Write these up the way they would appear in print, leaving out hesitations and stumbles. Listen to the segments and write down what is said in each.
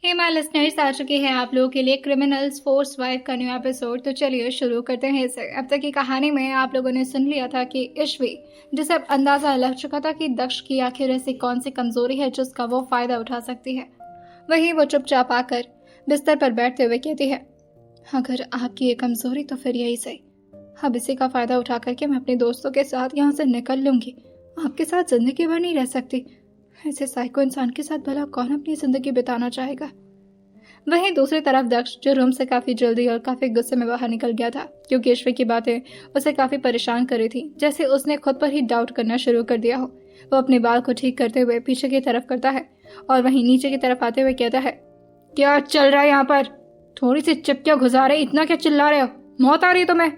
Hey my listeners, आ चुके हैं आप लोगों के लिए क्रिमिनल्स फोर्स वाइफ का न्यू एपिसोड। तो चलिए शुरू करते हैं इसे। अब तक की कहानी में आप लोगों ने सुन लिया था कि ईश्वी, जिसे अब अंदाजा लग चुका था कि दक्ष की आखिर ऐसी कौन सी कमजोरी है जिसका वो फायदा उठा सकती है, वहीं वो चुपचाप आकर बिस्तर पर बैठते हुए कहती है, अगर आपकी ये कमजोरी तो फिर यही सही। अब इसी का फायदा उठा करके मैं अपने दोस्तों के साथ यहाँ से निकल लूंगी। आपके साथ जिंदगी भर नहीं रह सकती। ऐसे साइको इंसान के साथ भला कौन अपनी जिंदगी बिताना चाहेगा। वहीं दूसरी तरफ दक्ष, जो रूम से काफी जल्दी और काफी गुस्से में बाहर निकल गया था क्योंकि ईश्वर की बातें उसे काफी परेशान कर रही थी, जैसे उसने खुद पर ही डाउट करना शुरू कर दिया हो। वो अपने बाल को ठीक करते हुए पीछे की तरफ करता है और वहीं नीचे की तरफ आते हुए कहता है, क्या चल रहा है यहाँ पर? थोड़ी सी चिपकियां घुसा रहे, इतना क्या चिल्ला रहे हो? मौत आ रही तुम्हें?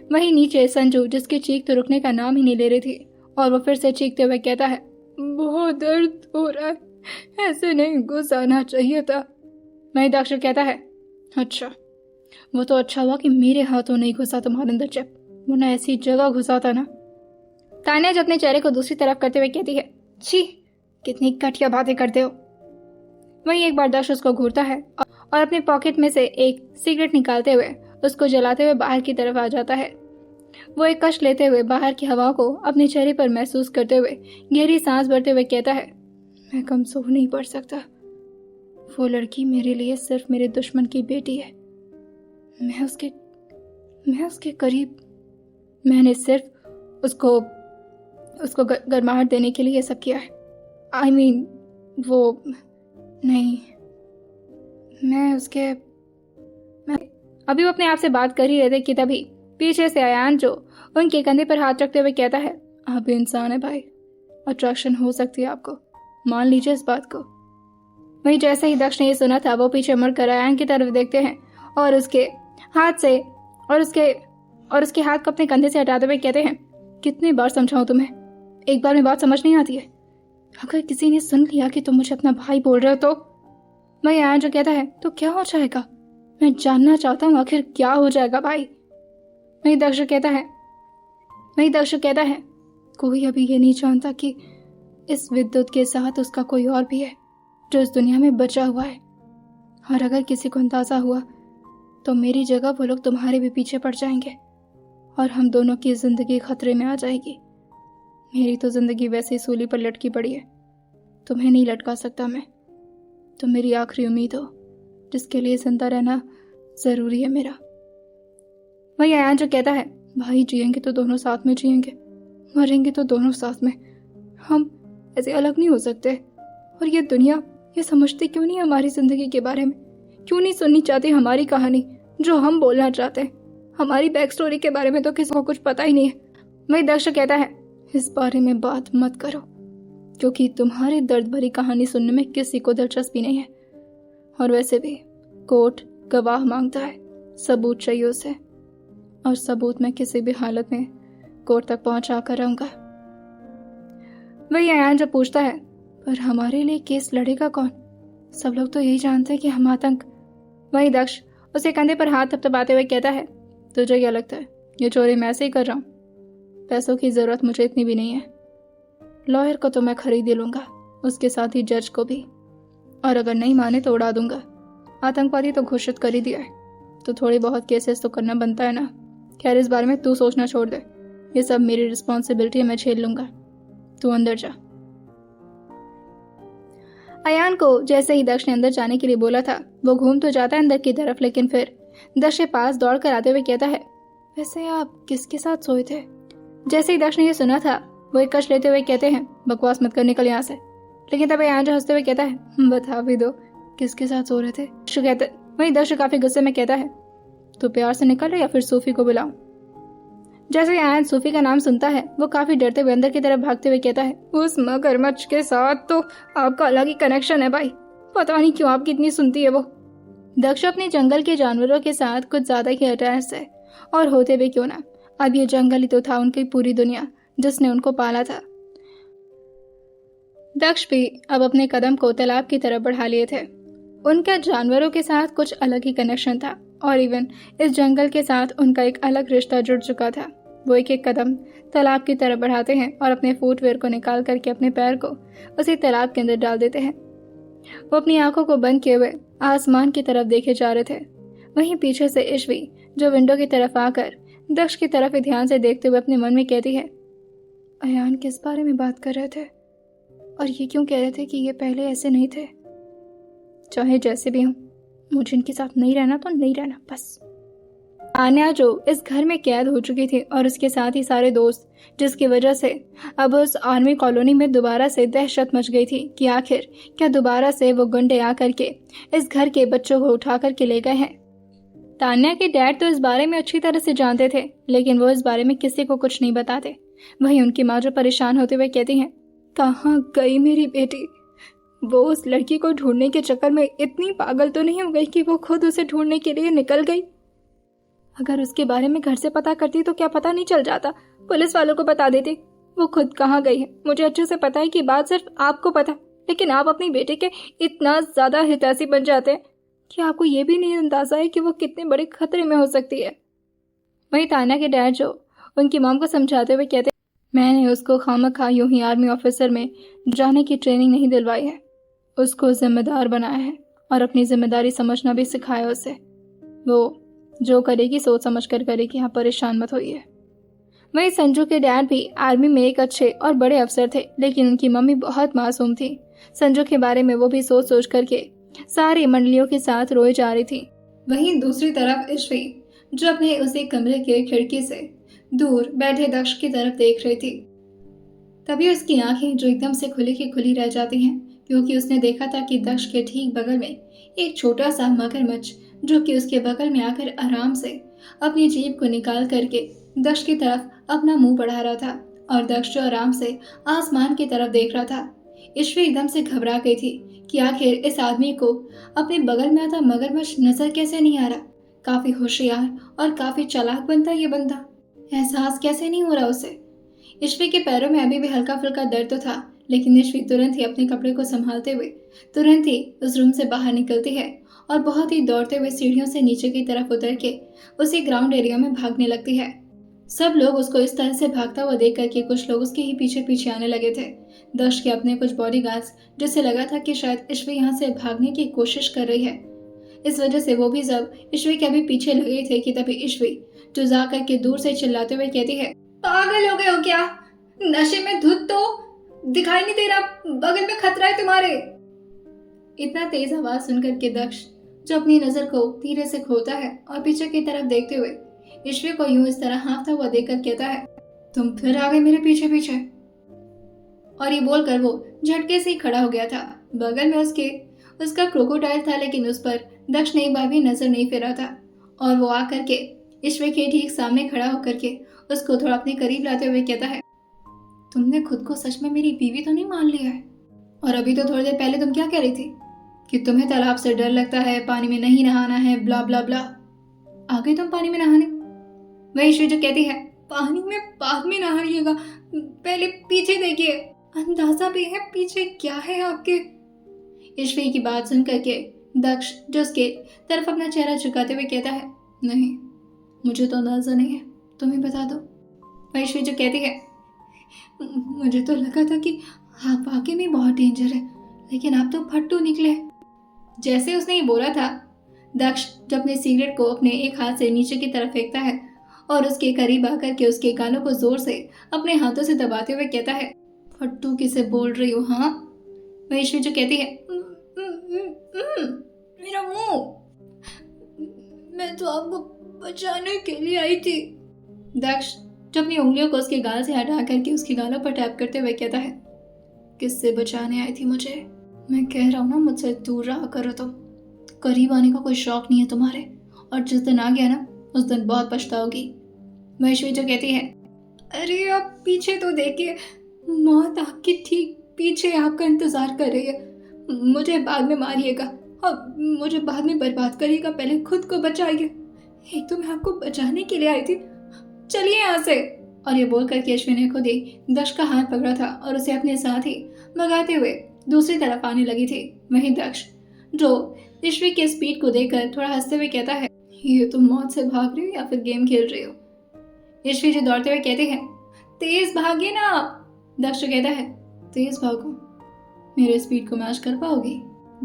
वहीं नीचे संजू, जिसकी चीख तो रुकने का नाम ही नहीं ले रही थी, और वो फिर से चीखते हुए कहता है, बहुत दर्द हो रहा है, ऐसे नहीं घुसाना चाहिए था। वहीं दक्ष कहता है, अच्छा, वो तो अच्छा हुआ कि मेरे हाथों नहीं घुसा तुम्हारे अंदर चिप, वरना ऐसी जगह घुसाता ना। तान्या जो अपने चेहरे को दूसरी तरफ करते हुए कहती है, छी, कितनी घटिया बातें करते हो। वहीं एक बार दक्ष उसको घूरता है और अपने पॉकेट में से एक सिगरेट निकालते हुए उसको जलाते हुए बाहर की तरफ आ जाता है। वो एक कश लेते हुए बाहर की हवा को अपने चेहरे पर महसूस करते हुए गहरी सांस भरते हुए कहता है, मैं कमजोर नहीं पड़ सकता। वो लड़की मेरे लिए सिर्फ मेरे दुश्मन की बेटी है। मैं उसके करीब, मैंने सिर्फ उसको गर्माहट देने के लिए ये सब किया है। I mean, वो नहीं, मैं अभी वो अपने आप से बात कर ही रहे थे कि तभी पीछे से अयान, जो उनके कंधे पर हाथ रखते हुए कहता है, आप भी इंसान है भाई, अट्रैक्शन हो सकती है आपको, मान लीजिए इस बात को। वहीं जैसे ही दक्ष ने ये सुना था, वो पीछे मुड़कर अयान की तरफ देखते हैं और उसके हाथ को अपने कंधे से हटाते हुए कहते हैं, कितनी बार समझाऊं तुम्हें, एक बार में बात समझ नहीं आती है। अगर किसी ने सुन लिया कि तुम मुझे अपना भाई बोल रहे हो तो? वहीं अयान जो कहता है, तो क्या हो जाएगा? मैं जानना चाहता हूँ आखिर क्या हो जाएगा भाई। वहीं दक्ष कहता है, कोई अभी ये नहीं जानता कि इस विद्युत के साथ उसका कोई और भी है जो इस दुनिया में बचा हुआ है, और अगर किसी को अंदाजा हुआ तो मेरी जगह वो लोग तुम्हारे भी पीछे पड़ जाएंगे और हम दोनों की जिंदगी खतरे में आ जाएगी। मेरी तो जिंदगी वैसे ही सूली पर लटकी पड़ी है, तुम्हें नहीं लटका सकता मैं। तुम मेरी आखिरी उम्मीद हो, जिसके लिए जिंदा रहना जरूरी है मेरा। वही अयान जो कहता है, भाई जिएंगे तो दोनों साथ में जिएंगे, मरेंगे तो दोनों साथ में, हम ऐसे अलग नहीं हो सकते। और ये दुनिया ये समझती क्यों नहीं हमारी जिंदगी के बारे में? क्यों नहीं सुननी चाहती हमारी कहानी जो हम बोलना चाहते हैं? हमारी बैक स्टोरी के बारे में तो किसी को कुछ पता ही नहीं है। वही दक्ष कहता है, इस बारे में बात मत करो, क्योंकि तुम्हारी दर्द भरी कहानी सुनने में किसी को दिलचस्पी नहीं है। और वैसे भी कोर्ट गवाह मांगता है, सबूत चाहिए उसे, और सबूत मैं किसी भी हालत में कोर्ट तक पहुंचा कर रहूंगा। वही अयान जब पूछता है, पर हमारे लिए केस लड़ेगा कौन? सब लोग तो यही जानते हैं कि हम आतंक। वही दक्ष उसे कंधे पर हाथ थपथपाते हुए कहता है, तुझे क्या लगता है ये चोरी मैं ऐसे ही कर रहा हूँ? पैसों की जरूरत मुझे इतनी भी नहीं है। लॉयर को तो मैं खरीद ही लूंगा, उसके साथ ही जज को भी, और अगर नहीं माने तो उड़ा दूंगा। आतंकवादी तो घोषित कर ही दिया है, तो थोड़ी बहुत केसेस तो करना बनता है ना। खैर, इस बारे में तू सोचना छोड़ दे, ये सब मेरी रिस्पॉन्सिबिलिटी है, मैं झेल लूंगा। तू अंदर जा। अयान को जैसे ही दक्ष ने अंदर जाने के लिए बोला था, वो घूम तो जाता है अंदर की तरफ, लेकिन फिर दक्ष के पास दौड़ कर आते हुए कहता है, वैसे आप किसके साथ सोए थे? जैसे ही दक्ष ने ये सुना था, वो एक कश लेते हुए कहते हैं, बकवास मत कर, निकल यहाँ से। लेकिन तब अयान जो हंसते हुए कहता है, बता भी दो किसके साथ सो रहे थे? वहीं दक्ष काफी गुस्से में कहता है, तो प्यार से निकल रहे या फिर सूफी को बुलाऊं? जैसे ही अयान सूफी का नाम सुनता है, वो काफी डरते हुए अंदर की तरफ भागते हुए कहता है, उस मगरमच्छ के साथ तो आपका अलग ही कनेक्शन है भाई, पता नहीं क्यों आपकी इतनी सुनती है वो। दक्ष अपने जंगल के जानवरों के साथ कुछ ज्यादा ही अटैच है, और होते भी क्यों ना, अब ये जंगल ही तो था उनकी पूरी दुनिया जिसने उनको पाला था। दक्ष भी अब अपने कदम को तालाब की तरफ बढ़ा लिए थे। उनका जानवरों के साथ कुछ अलग ही कनेक्शन था, और इवन इस जंगल के साथ उनका एक अलग रिश्ता जुड़ चुका था। वो एक एक कदम तालाब की तरफ बढ़ाते हैं और अपने फुटवेयर को निकाल करके अपने पैर को उसी तालाब के अंदर डाल देते हैं। वो अपनी आंखों को बंद किए हुए आसमान की तरफ देखे जा रहे थे। वहीं पीछे से ईश्वी, जो विंडो की तरफ आकर दक्ष की तरफ ध्यान से देखते हुए अपने मन में कहती है, अयान किस बारे में बात कर रहे थे और ये क्यों कह रहे थे कि ये पहले ऐसे नहीं थे। चाहे जैसे भी हूँ, मुझे इनके साथ नहीं रहना तो नहीं रहना बस। आन्या जो इस घर में कैद हो चुकी थी और उसके साथ ही सारे दोस्त, जिसकी वजह से अब उस आर्मी कॉलोनी में दोबारा से दहशत मच गई थी कि आखिर क्या दोबारा से वो गुंडे आकर के इस घर के बच्चों को उठा कर के ले गए हैं। तान्या के डैड तो इस बारे में अच्छी तरह से जानते थे, लेकिन वो इस बारे में किसी को कुछ नहीं बताते। वहीं उनकी माँ जो परेशान होते हुए कहती हैं, कहाँ गई मेरी बेटी। वो उस लड़की को ढूंढने के चक्कर में इतनी पागल तो नहीं हो गई कि वो खुद उसे ढूंढने के लिए निकल गई। अगर उसके बारे में घर से पता करती तो क्या पता नहीं चल जाता, पुलिस वालों को बता देती वो खुद कहाँ गई है। मुझे अच्छे से पता है कि बात सिर्फ आपको पता, लेकिन आप अपनी बेटी के इतना ज्यादा हितैषी बन जाते हैं कि आपको ये भी नहीं अंदाजा है कि वो कितने बड़े खतरे में हो सकती है। वहीं तान्या के डैड जो उनकी मॉम को समझाते हुए कहते, मैंने उसको खामखा यूं ही आर्मी ऑफिसर में जाने की ट्रेनिंग नहीं दिलवाई है, उसको जिम्मेदार बनाया है और अपनी जिम्मेदारी समझना भी सिखाया उसे। वो जो करेगी सोच समझ कर करेगी, यहाँ परेशान मत होइए। वहीं संजू के डैड भी आर्मी में एक अच्छे और बड़े अफसर थे, लेकिन उनकी मम्मी बहुत मासूम थी। संजू के बारे में वो भी सोच सोच करके सारी मंडलियों के साथ रोए जा रही थी। वहीं दूसरी तरफ ईश्वी, जो अपने उसी कमरे के खिड़की से दूर बैठे दक्ष की तरफ देख रही थी, तभी उसकी आंखें जो एकदम से खुली की खुली रह जाती हैं, क्योंकि उसने देखा था कि दक्ष के ठीक बगल में एक छोटा सा मगरमच्छ, जो कि उसके बगल में आकर आराम से अपनी जीभ को निकाल करके दक्ष की तरफ अपना मुंह बढ़ा रहा था और दक्ष जो आराम से आसमान की तरफ देख रहा था। ईश्वी एकदम से घबरा गई थी कि आखिर इस आदमी को अपने बगल में आता मगरमच्छ नजर कैसे नहीं आ रहा। काफी होशियार और काफी चालाक बनता ये बंदा, एहसास कैसे नहीं हो रहा उसे। ईश्वी के पैरों में अभी भी हल्का फुल्का दर्द तो था, लेकिन ईश्वी तुरंत ही अपने कपड़े को संभालते हुए तुरंत ही उस रूम से बाहर निकलती है और बहुत ही दौड़ते हुए सीढ़ियों से नीचे की तरफ उतर के उसी ग्राउंड एरिया में भागने लगती है। सब लोग उसको इस तरह से भागता हुआ देख करके कुछ लोग उसके ही पीछे पीछे आने लगे थे। दक्ष के अपने कुछ बॉडीगार्ड्स, जिससे लगा था कि शायद ईश्वी यहाँ से भागने की कोशिश कर रही है, इस वजह से वो भी सब ईश्वी के अभी पीछे लगे थे कि तभी ईश्वी जो जा करके दूर से चिल्लाते हुए कहती है, पागल हो गए हो क्या? नशे में धुत तो दिखाई नहीं दे रहा, बगल में खतरा है तुम्हारे। इतना तेज आवाज सुनकर के दक्ष जो अपनी नजर को धीरे से खोलता है और पीछे की तरफ देखते हुए ईश्वी को यूं इस तरह हाँफता हुआ देखकर कहता है, तुम फिर आ गए मेरे पीछे पीछे। और ये बोलकर वो झटके से ही खड़ा हो गया था। बगल में उसका क्रोकोडाइल था, लेकिन उस पर दक्ष ने एक बार भी नजर नहीं फेरा था और वो आकर के ईश्वी के ठीक सामने खड़ा होकर के उसको थोड़ा अपने करीब लाते हुए कहता है, तुमने खुद को सच में मेरी बीवी तो नहीं मान लिया है? और अभी तो थोड़ी देर पहले तुम क्या कह रही थी कि तुम्हें तालाब से डर लगता है, पानी में नहीं नहाना है, ब्ला ब्ला ब्ला। आ गई तुम पानी में नहाने। वही ईश्वी जो कहती है, पानी में बाद में नहाइएगा, पहले पीछे देखिए, अंदाजा भी है पीछे क्या है आपके। ईश्वी की बात सुन करके दक्ष जो उसके तरफ अपना चेहरा झुकाते हुए कहता है, नहीं मुझे तो अंदाजा नहीं है, तुम ही बता दो। वही ईश्वी जो कहती है, मुझे तो लगा था कि आप वाकई में बहुत डेंजर है, लेकिन आप तो फट्टू निकले। जैसे उसने ये बोला था, दक्ष जब अपने सिगरेट को अपने एक हाथ से नीचे की तरफ फेंकता है और उसके करीब आकर के उसके गालों को जोर से अपने हाथों से दबाते हुए कहता है, फट्टू किसे बोल रही हो? हाँ। वही ईश्वी जो कहती है, मेरा मुंह, मैं तो आपको बचाने के लिए आई थी। दक्ष जो अपनी उंगलियों को उसके गाल से हटा करके उसके गालों पर टैप करते हुए कहता है, किससे बचाने आई थी मुझे? मैं कह रहा हूँ ना, मुझसे दूर रहा करो, तुम करीब आने का कोई शौक नहीं है तुम्हारे, और जिस दिन आ गया ना उस दिन बहुत पछताओगी। महेश्वरी जो कहती है, अरे आप पीछे तो देखिए, मौत आपके ठीक पीछे आपका इंतजार कर रही है, मुझे बाद में मारिएगा और मुझे बाद में बर्बाद करिएगा, पहले खुद को बचाइए। एक तो मैं आपको बचाने के लिए आई थी, चलिए यहाँ से। और ये बोल करके ईश्वी ने खुद ही दक्ष का हाथ पकड़ा था और उसे अपने साथ ही भगाते हुए दूसरी तरफ आने लगी थी। वहीं दक्ष जो ईश्वी के स्पीड को देखकर थोड़ा हंसते हुए कहता है, ये तुम मौत से भाग रही हो या फिर गेम खेल रही हो? ईश्वी जी दौड़ते हुए कहते हैं, तेज भागिए ना आप। दक्ष कहता है, तेज भागो, मेरे स्पीड को मैच कर पाओगी?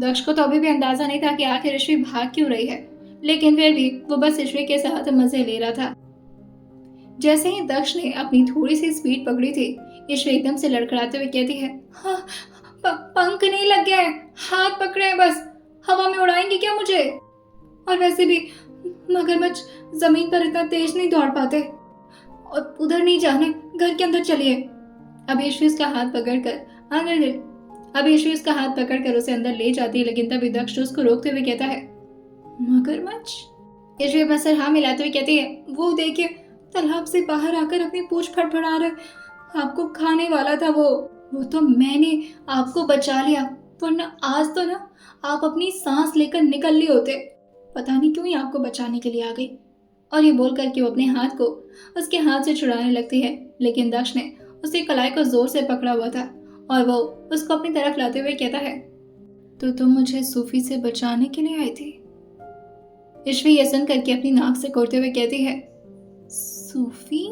दक्ष को तो अभी भी अंदाजा नहीं था कि आखिर ईश्वी भाग क्यों रही है, लेकिन फिर भी वो बस ईश्वी के साथ मजे ले रहा था। जैसे ही दक्ष ने अपनी थोड़ी सी स्पीड पकड़ी थी, ईश्वी एकदम से लड़खड़ाते हुए कहती है, हाँ, पंख नहीं लग गया है, हाथ पकड़े हैं बस, हवा में उड़ाएंगे क्या मुझे? और वैसे भी मगरमच्छ जमीन पर इतना तेज नहीं दौड़ पाते, और उधर नहीं जाने, घर के अंदर चलिए। अब ईश्वी उसका हाथ पकड़कर उसे अंदर ले जाती है, लेकिन तभी दक्ष उसको रोकते हुए कहता है, मगरमच्छ? ईश्वी अपना सर हाँ मिलाते हुए कहती है, वो देखिए, तालाब से बाहर आकर अपनी पूंछ फड़फड़ा रहा है, आपको खाने वाला था वो तो मैंने आपको बचा लिया, वरना आज तो ना आप अपनी सांस लेकर निकल लिए होते। पता नहीं क्यों ही आपको बचाने के लिए आ गई। और ये बोलकर कि वो अपने हाथ को उसके हाथ से छुड़ाने लगती है, लेकिन दक्ष ने उसकी कलाई को जोर से पकड़ा हुआ था और वो उसको अपनी तरफ लाते हुए कहता है, तो तुम मुझे सूफी से बचाने के लिए आई थी? ईश्वी ये सुनकर के अपनी नाक से कोड़ते हुए कहती है, सूफी?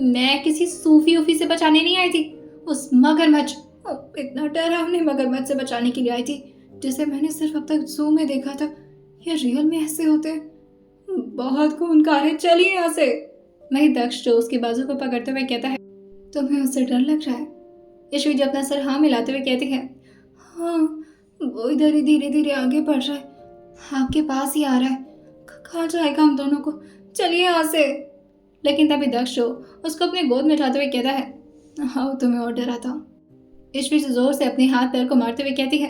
मैं किसी सूफी उफी से बचाने नहीं आई थी, उस मगरमच्छ, इतना डरावने मगरमच्छ से बचाने के लिए आई थी, जिसे मैंने सिर्फ अब तक जू में देखा था। ये रियल में ऐसे होते हैं? बहुत खूनकार है, चलिए यहाँ से। वही दक्ष जो उसके बाजू को पकड़ते हुए कहता है, तुम्हें उससे डर लग रहा है? ईश्वी जो अपना सर हाँ मिलाते हुए कहती है, हाँ, वो इधर ही धीरे धीरे आगे बढ़ रहा है, आपके पास ही आ रहा है, खा जाएगा हम दोनों को, चलिए यहाँ से। लेकिन तभी दक्ष उसको अपने गोद में उठाते हुए कहता है, हाँ, तुम्हें और डराता हूँ। ईश्वी जोर से अपने हाथ पैर को मारते हुए कहती है,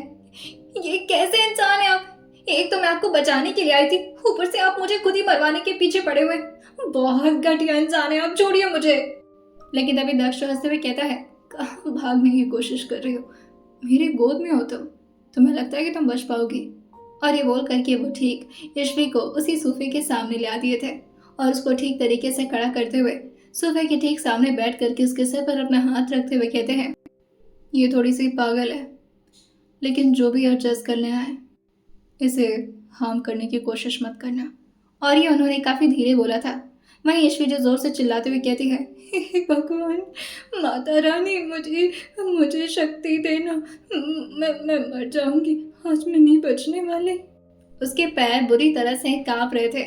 ये कैसे इंसान है आप? एक तो मैं आपको बचाने के लिए आई थी, ऊपर से आप मुझे खुद ही मरवाने के पीछे पड़े हुए, बहुत घटिया इंसान है आप, छोड़िए मुझे। लेकिन तभी दक्ष हंसते हुए कहता है, कहाँ भागने की कोशिश कर रही हो? मेरे गोद में हो तुम्हें लगता है कि तुम बच पाओगी? और ये बोल करके वो ठीक ईश्वी को उसी सूफे के सामने ला दिए थे और उसको ठीक तरीके से खड़ा करते हुए सूफे के ठीक सामने बैठ करके उसके सिर पर अपना हाथ रखते हुए कहते हैं, ये थोड़ी सी पागल है, लेकिन जो भी एडजस्ट कर लेना है, इसे हार्म करने की कोशिश मत करना। और ये उन्होंने काफी धीरे बोला था। वहीं ईश्वी जो जोर से चिल्लाते हुए कहती है, हे भगवान, माता रानी, मुझे शक्ति देना, मैं मर जाऊंगी, आज मैं नहीं बचने वाली। उसके पैर बुरी तरह से कांप रहे थे।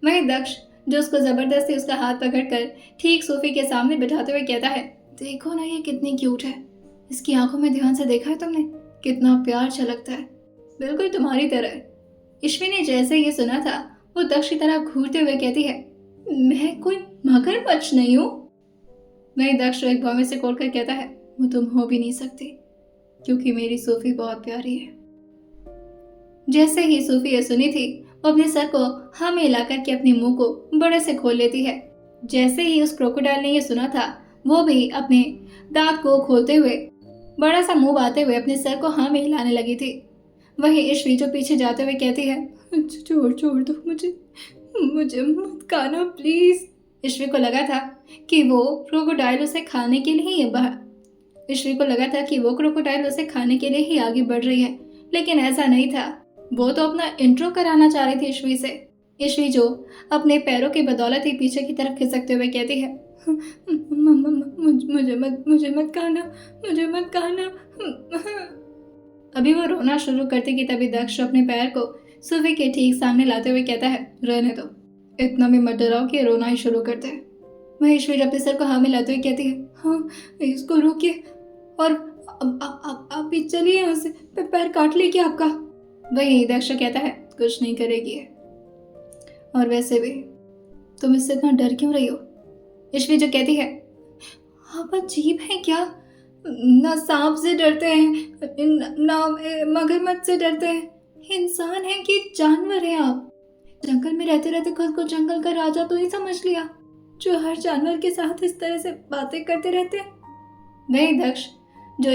वहीं दक्ष जो उसको जबरदस्ती उसका हाथ पकड़कर ठीक सोफे के सामने बिठाते हुए कहता है, देखो ना, ये कितनी क्यूट है, इसकी आंखों में ध्यान से देखा है तुमने? कितना प्यार छलकता है, बिल्कुल तुम्हारी तरह। ईश्वी ने जैसे ये सुना था, वो दक्ष की तरफ घूरते हुए कहती है, मैं कोई मगरमच्छ नहीं हूँ। वहीं दक्ष एक भौं से कोड़कर कहता है, वो तुम हो भी नहीं सकती, क्योंकि मेरी सूफी बहुत प्यारी है। जैसे ही सूफी ये सुनी थी, वो अपने सर को हाँ में हिलाकर के अपने मुंह को बड़े से खोल लेती है। जैसे ही उस क्रोकोडाइल ने ये सुना था, वो भी अपने दांत को खोलते हुए बड़ा सा मुंह बाते हुए अपने सर को हाँ में हिलाने लगी थी। वही ईश्वी जो पीछे जाते हुए कहती है, छोड़ दो मुझे मत खाना प्लीज। ईश्वी को लगा था कि वो क्रोकोडाइल उसे खाने के लिए ही आगे बढ़ रही है, लेकिन ऐसा नहीं था। वो तो अपना इंट्रो कराना चाह रही थी ईश्वी से। ईश्वी जो अपने पैरों की बदौलत ही पीछे की तरफ खिसकते हुए कहती है, मुझे मत खाना। अभी वो रोना शुरू करती कि तभी दक्ष अपने पैर को सोफे के ठीक सामने लाते हुए कहता है, रहने दो, इतना भी मत डराओ कि रोना ही शुरू करते हैं। वही ईश्वी अपने सर को हाँ मिलाते हुए कहती है, हाँ, इसको रोकिए और आप भी चलिए यहाँ से, पैर काट लेगी आपका। वही दक्ष कहता है, कुछ नहीं करेगी, और वैसे भी तुम इससे इतना डर क्यों रही हो? ईश्वी जो कहती है, आप अजीब है क्या, ना सांप से डरते हैं ना मगरमच्छ से डरते हैं, इंसान है कि जानवर है आप? जंगल में रहते रहते खुद को जंगल का राजा तो ही समझ लिया, जो हर जानवर के साथ इस तरह से बातें करते रहते हैं। वही दक्ष जो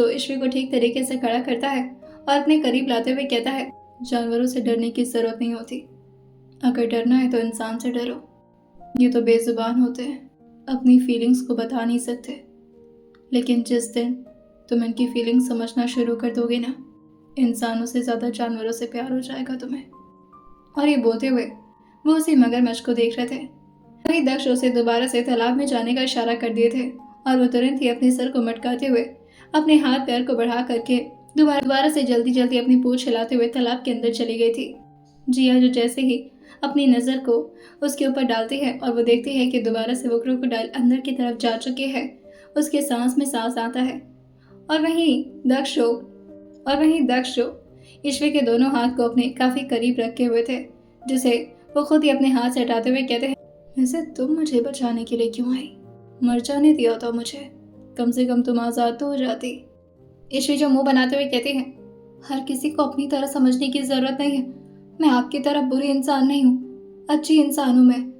ईश्वी को ठीक तरीके से खड़ा करता है और अपने करीब लाते हुए कहता है, जानवरों से डरने की जरूरत नहीं होती, अगर डरना है तो इंसान से डरो। ये तो बेजुबान होते हैं, अपनी फीलिंग्स को बता नहीं सकते, लेकिन जिस दिन तुम इनकी फीलिंग्स समझना शुरू कर दोगे ना, इंसानों से ज्यादा जानवरों से प्यार हो जाएगा तुम्हें। और ये बोलते हुए वो उसी मगरमच्छ को देख रहे थे। वही दक्ष उसे दोबारा से तालाब में जाने का इशारा कर दिए थे और वो तुरंत ही अपने सर को मटकाते हुए अपने हाथ पैर को बढ़ा करके दोबारा से जल्दी जल्दी अपनी पूंछ हिलाते हुए तालाब के अंदर चली गई थी। जिया जो जैसे ही अपनी नज़र को उसके ऊपर डालती है और वो देखती है कि दोबारा से वो क्रोकोडाइल अंदर की तरफ जा चुके हैं, उसके सांस में सांस आता है। और वहीं दक्ष जो ईश्वी के दोनों हाथ को अपने काफ़ी करीब रखे हुए थे, जिसे वो खुद ही अपने हाथ से हटाते हुए कहते हैं, वैसे तुम मुझे बचाने के लिए क्यों आई? मर जाने दिया था मुझे, कम से कम तुम आज़ाद तो हो जाती। ईश्वी जो मुंह बनाते हुए कहती है, हर किसी को अपनी तरह समझने की ज़रूरत नहीं है। मैं आपकी तरह बुरी इंसान नहीं हूँ, अच्छी इंसान हूँ मैं,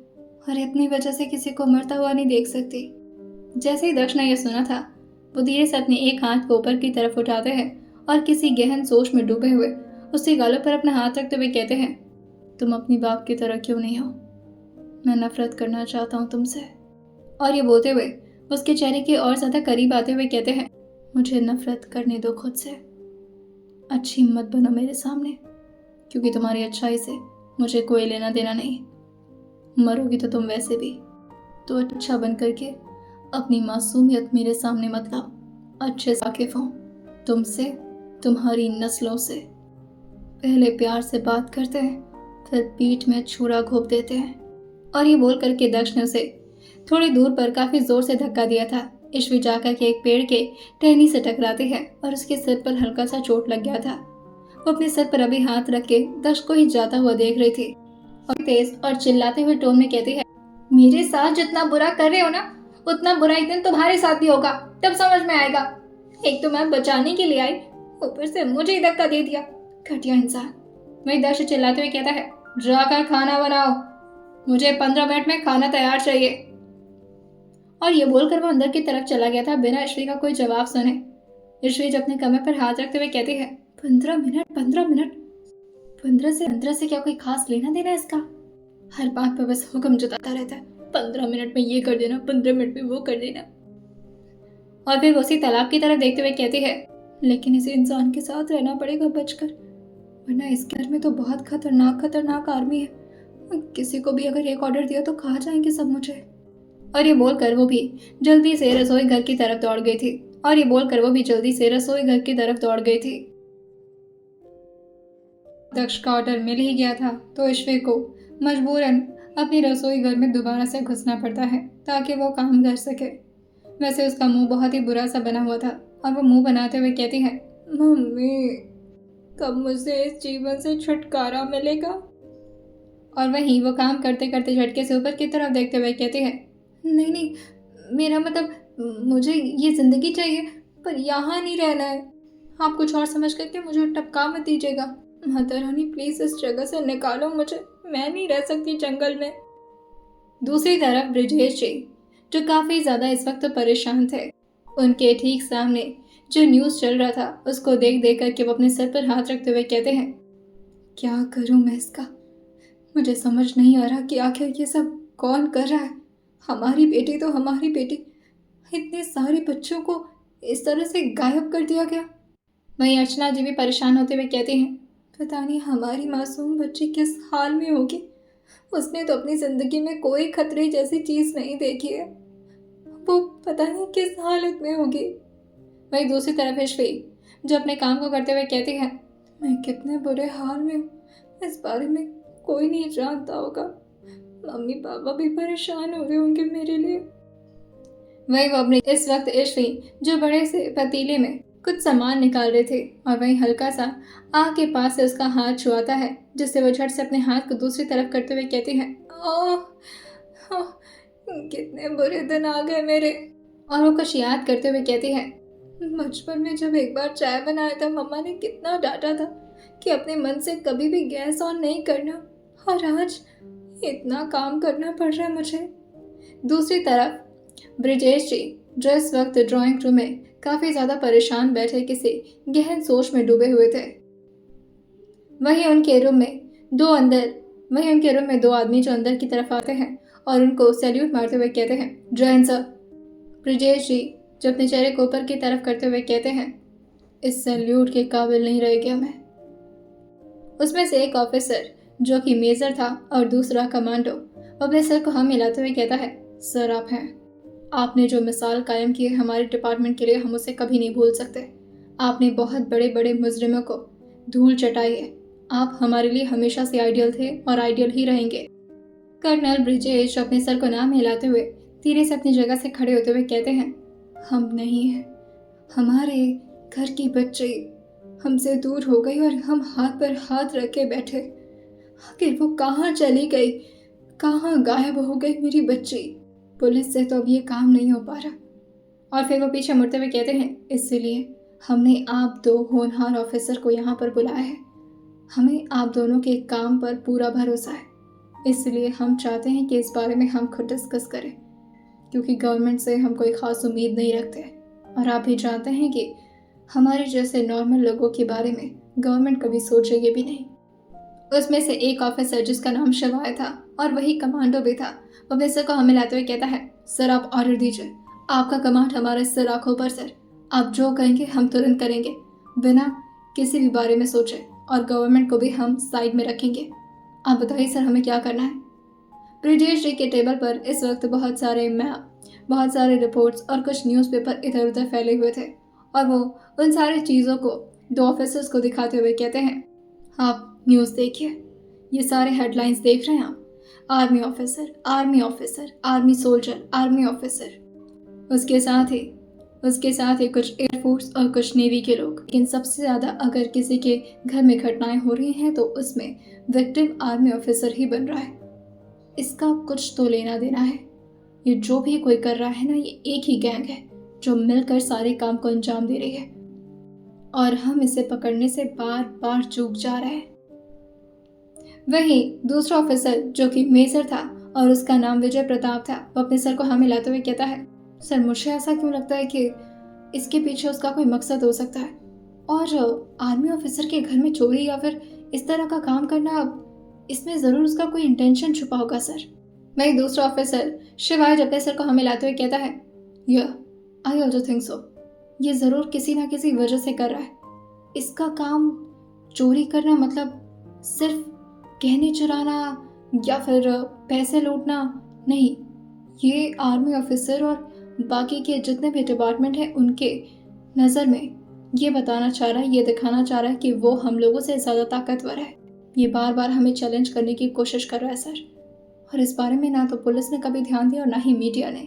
और इतनी वजह से किसी को मरता हुआ नहीं देख सकती। जैसे ही दक्ष ने यह सुना था, वो धीरे से अपने एक हाथ को ऊपर की तरफ उठाते हैं और किसी गहन सोच में डूबे हुए उसके गालों पर अपना हाथ रखते हुए कहते हैं, तुम अपनी बाप की तरह क्यों नहीं हो? मैं नफरत करना चाहता हूँ तुमसे। और ये बोलते हुए उसके चेहरे के और ज़्यादा करीब आते हुए कहते हैं, मुझे नफरत करने दो खुद से। अच्छी मत बनो मेरे सामने, क्योंकि तुम्हारी अच्छाई से मुझे कोई लेना देना नहीं। मरोगी तो तुम वैसे भी, तो अच्छा बन करके अपनी मासूमियत मेरे सामने मत लाओ। अच्छे से वाकिफ हूँ तुमसे, तुम्हारी नस्लों से। पहले प्यार से बात करते हैं, फिर पीठ में छुरा घोंप देते हैं। और ये बोल करके दक्ष ने उसे थोड़ी दूर पर काफी जोर से धक्का दिया था। ईश्वी जाकर के एक पेड़ के टहनी से टकराती है और उसके सिर पर हल्का सा चोट लग गया था। वो अपने सिर पर अभी हाथ रख के दक्ष को ही जाता हुआ देख रही थी और तेज और चिल्लाते हुए टोन में कहती है, मेरे साथ जितना बुरा कर रहे हो ना, उतना बुरा एक दिन तुम्हारे साथ भी होगा, तब समझ में आएगा। एक तो मैं बचाने के लिए आई, ऊपर से मुझे ही धक्का दे दिया, घटिया इंसान। वही दक्ष चिल्लाते हुए कहता है, जाकर खाना बनाओ, मुझे 15 मिनट में खाना तैयार चाहिए। और ये बोलकर वो अंदर की तरफ चला गया था बिना ईश्वी का कोई जवाब सुने। ईश्वी जब अपने कमर पर हाथ रखते हुए कहती है, 15 मिनट 15 से क्या कोई खास लेना देना इसका? हर बात पर बस हुक्म जताता रहता है, 15 मिनट में ये कर देना, 15 मिनट में वो कर देना। और फिर उसी तालाब की तरफ देखते हुए कहती है, लेकिन इस इंसान के साथ रहना पड़ेगा बचकर, वरना इस घर में तो बहुत खतरनाक आर्मी है। किसी को भी अगर एक ऑर्डर दिया तो कहाँ जाएंगे सब मुझे। और ये बोलकर वो भी जल्दी से रसोई घर की तरफ दौड़ गई थी। दक्ष का ऑर्डर मिल ही गया था तो ईश्वी को मजबूरन अपनी रसोई घर में दोबारा से घुसना पड़ता है ताकि वो काम कर सके। वैसे उसका मुंह बहुत ही बुरा सा बना हुआ था और वो मुंह बनाते हुए कहती है, मम्मी, कब मुझे इस जीवन से छुटकारा मिलेगा? और वहीं वो काम करते करते झटके से ऊपर की तरफ देखते हुए कहती है, नहीं, मेरा मतलब मुझे ये जिंदगी चाहिए, पर यहाँ नहीं रहना है। आप कुछ और समझ करके मुझे टपका मत दीजिएगा। माता रानी, प्लीज इस जगह से निकालो मुझे, मैं नहीं रह सकती जंगल में। दूसरी तरफ ब्रिजेश जी, जो काफी ज्यादा इस वक्त परेशान थे, उनके ठीक सामने जो न्यूज चल रहा था उसको देख देख करके वो अपने सर पर हाथ रखते हुए कहते हैं, क्या करूं मैं इसका? मुझे समझ नहीं आ रहा कि आखिर ये सब कौन कर रहा है। हमारी बेटी तो हमारी बेटी, इतने सारे बच्चों को इस तरह से गायब कर दिया गया। वहीं अर्चना जी भी परेशान होते हुए कहती हैं, पता नहीं हमारी मासूम बच्ची किस हाल में होगी। उसने तो अपनी जिंदगी में कोई खतरे जैसी चीज नहीं देखी है, वो पता नहीं किस हालत में होगी। वहीं दूसरी तरफ ईश्वी, जो अपने काम को करते हुए कहती है, मैं कितने बुरे हाल में हूँ, इस बारे में कोई नहीं जानता होगा। मम्मी पापा भी परेशान हो रहे होंगे मेरे लिए। वही वो अपने इस वक्त ईश्वी, जो बड़े से पतीले में कुछ सामान निकाल रहे थे, और वहीं हल्का सा आग के पास से उसका हाथ छुआता है, जिससे वो झट से अपने हाथ को दूसरी तरफ करते हुए कहती है, ओह, कितने बुरे दिन आ गए मेरे। और वो कुछ याद करते हुए कहती है, बचपन में जब एक बार चाय बनाया था, मम्मा ने कितना डांटा था कि अपने मन से कभी भी गैस ऑन नहीं करना, और आज इतना काम करना पड़ रहा है मुझे। दूसरी तरफ ब्रिजेश जी, जो इस वक्त ड्राइंग रूम में काफी ज्यादा परेशान बैठे किसी गहन सोच में डूबे हुए थे। वहीं उनके रूम में दो आदमी जो अंदर की तरफ आते हैं और उनको सैल्यूट मारते हुए कहते हैं, जय हिंद सर। ब्रिजेश जी, जो अपने चेहरे को ऊपर की तरफ करते हुए कहते हैं, इस सैल्यूट के काबिल नहीं रह गया मैं। उसमें से एक ऑफिसर, जो कि मेजर था, और दूसरा कमांडो, अपने सर को हम मिलाते हुए कहता है, सर आप हैं, आपने जो मिसाल कायम की है हमारे डिपार्टमेंट के लिए, हम उसे कभी नहीं भूल सकते। आपने बहुत बड़े बड़े मुजरिमों को धूल चटाई है। आप हमारे लिए हमेशा से आइडियल थे और आइडियल ही रहेंगे। कर्नल ब्रिजेश अपने सर को ना हिलाते हुए धीरे से अपनी जगह से खड़े होते हुए कहते हैं, हम नहीं हैं। हमारे घर की बच्ची हमसे दूर हो गई और हम हाथ पर हाथ रख के बैठे। आखिर वो कहाँ चली गई, कहाँ गायब हो गई मेरी बच्ची। पुलिस से तो अब ये काम नहीं हो पा रहा। और फिर वो पीछे मुड़ते हुए कहते हैं, इसलिए हमने आप दो होनहार ऑफिसर को यहाँ पर बुलाया है। हमें आप दोनों के काम पर पूरा भरोसा है, इसलिए हम चाहते हैं कि इस बारे में हम खुद डिस्कस करें, क्योंकि गवर्नमेंट से हम कोई ख़ास उम्मीद नहीं रखते और आप भी जानते हैं कि हमारे जैसे नॉर्मल लोगों के बारे में गवर्नमेंट कभी सोचेगी भी नहीं। उसमें से एक ऑफिसर जिसका नाम शिवाय था और वही कमांडो भी था, वो अपने सर को हमें लाते हुए कहता है, सर आप ऑर्डर दीजिए। आपका कमांड हमारे सिर आंखों पर सर। आप जो कहेंगे हम तुरंत करेंगे, बिना किसी भी बारे में सोचे, और गवर्नमेंट को भी हम साइड में रखेंगे। आप बताइए सर, हमें क्या करना है। ब्रिजेश जी के टेबल पर इस वक्त बहुत सारे मैप, बहुत सारे रिपोर्ट्स और कुछ न्यूज़पेपर इधर उधर फैले हुए थे और वो उन सारी चीज़ों को दो ऑफिसर्स को दिखाते हुए कहते हैं, आप न्यूज़ देखिए, ये सारे हेडलाइंस देख रहे हैं आप। Army officer, army officer, army soldier, army officer. उसके साथ ही कुछ एयरफोर्स और कुछ नेवी के लोग। लेकिन सबसे ज़्यादा अगर किसी के घर में घटनाएं हो रही हैं तो उसमें विक्टिम आर्मी ऑफिसर ही बन रहा है। इसका कुछ तो लेना देना है। ये जो भी कोई कर रहा है ना, ये एक ही गैंग है जो मिलकर सारे काम को अंजाम दे रही है और हम इसे पकड़ने से बार बार चूक जा रहे हैं। वहीं दूसरा ऑफिसर जो कि मेजर था और उसका नाम विजय प्रताप था, वो अपने सर को हाँ मिलाते हुए कहता है, सर मुझे ऐसा क्यों लगता है कि इसके पीछे उसका कोई मकसद हो सकता है और आर्मी ऑफिसर के घर में चोरी या फिर इस तरह का काम करना, इसमें ज़रूर उसका कोई इंटेंशन छुपा होगा सर। वहीं दूसरा ऑफिसर शिवाय अपने सर को हाँ मिलाते हुए कहता है, आई ऑल्सो थिंक सो। ये ज़रूर किसी ना किसी वजह से कर रहा है। इसका काम चोरी करना मतलब सिर्फ गहने चुराना या फिर पैसे लूटना नहीं। ये आर्मी ऑफिसर और बाकी के जितने भी डिपार्टमेंट हैं उनके नज़र में ये बताना चाह रहा है, ये दिखाना चाह रहा है कि वो हम लोगों से ज़्यादा ताकतवर है। ये बार बार हमें चैलेंज करने की कोशिश कर रहा है सर, और इस बारे में ना तो पुलिस ने कभी ध्यान दिया और ना ही मीडिया ने।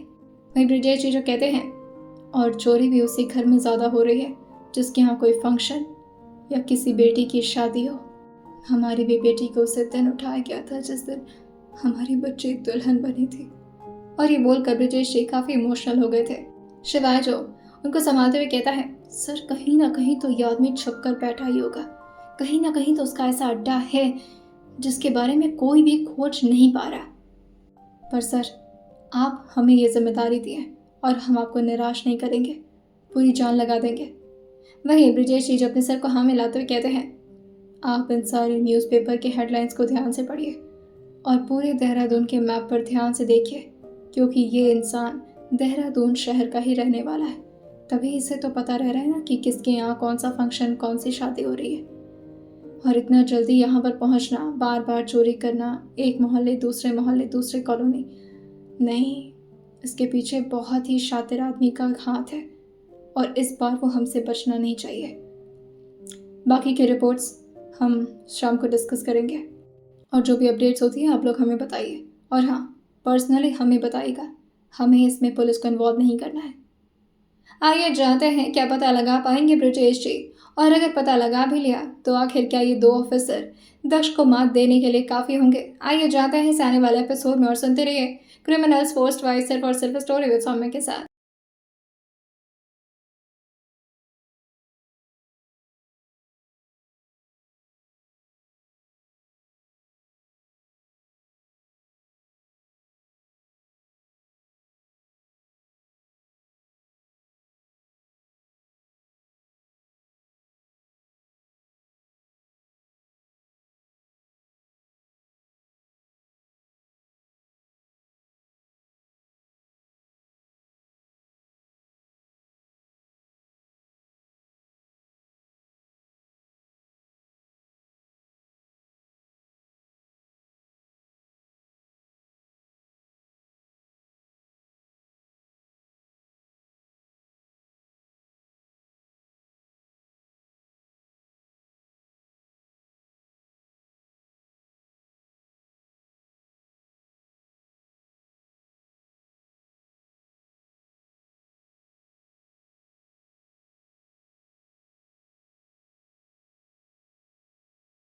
वहीं ब्रिजेश जी जो कहते हैं, और चोरी भी उसी घर में ज़्यादा हो रही है जिसके यहाँ कोई फंक्शन या किसी बेटी की शादी हो। हमारी भी बेटी को उस दिन उठाया गया था जिस दिन हमारी बच्ची दुल्हन बनी थी। और ये बोलकर ब्रिजेश जी काफ़ी इमोशनल हो गए थे। शिवाय जो उनको संभालते हुए कहता है, सर कहीं ना कहीं तो ये आदमी छुप कर बैठा ही होगा, कहीं ना कहीं तो उसका ऐसा अड्डा है जिसके बारे में कोई भी खोज नहीं पा रहा। पर सर आप हमें ये जिम्मेदारी दी है और हम आपको निराश नहीं करेंगे, पूरी जान लगा देंगे। वहीं ब्रिजेश जी अपने सर को हाँ मिलाते हुए कहते हैं, आप इन सारे न्यूज़पेपर के हेडलाइंस को ध्यान से पढ़िए और पूरे देहरादून के मैप पर ध्यान से देखिए, क्योंकि ये इंसान देहरादून शहर का ही रहने वाला है। तभी इसे तो पता रह रहा है ना कि किसके यहाँ कौन सा फंक्शन, कौन सी शादी हो रही है। और इतना जल्दी यहाँ पर पहुँचना, बार बार चोरी करना, एक मोहल्ले दूसरे कॉलोनी, नहीं, इसके पीछे बहुत ही शातिर आदमी का हाथ है और इस बार वो हमसे बचना नहीं चाहिए। बाकी के रिपोर्ट्स हम शाम को डिस्कस करेंगे और जो भी अपडेट्स होती हैं आप लोग हमें बताइए, और हाँ, पर्सनली हमें बताइएगा, हमें इसमें पुलिस को इन्वॉल्व नहीं करना है। आइए जानते हैं क्या पता लगा पाएंगे ब्रिजेश जी, और अगर पता लगा भी लिया तो आखिर क्या ये दो ऑफिसर दक्ष को मात देने के लिए काफ़ी होंगे। आइए जानते हैं इस आने वाले एपिसोड में और सुनते रहिए क्रिमिनल्स फोर्स वाइज सिर्फ और सिर्फ स्टोरी विद सौम्य के साथ।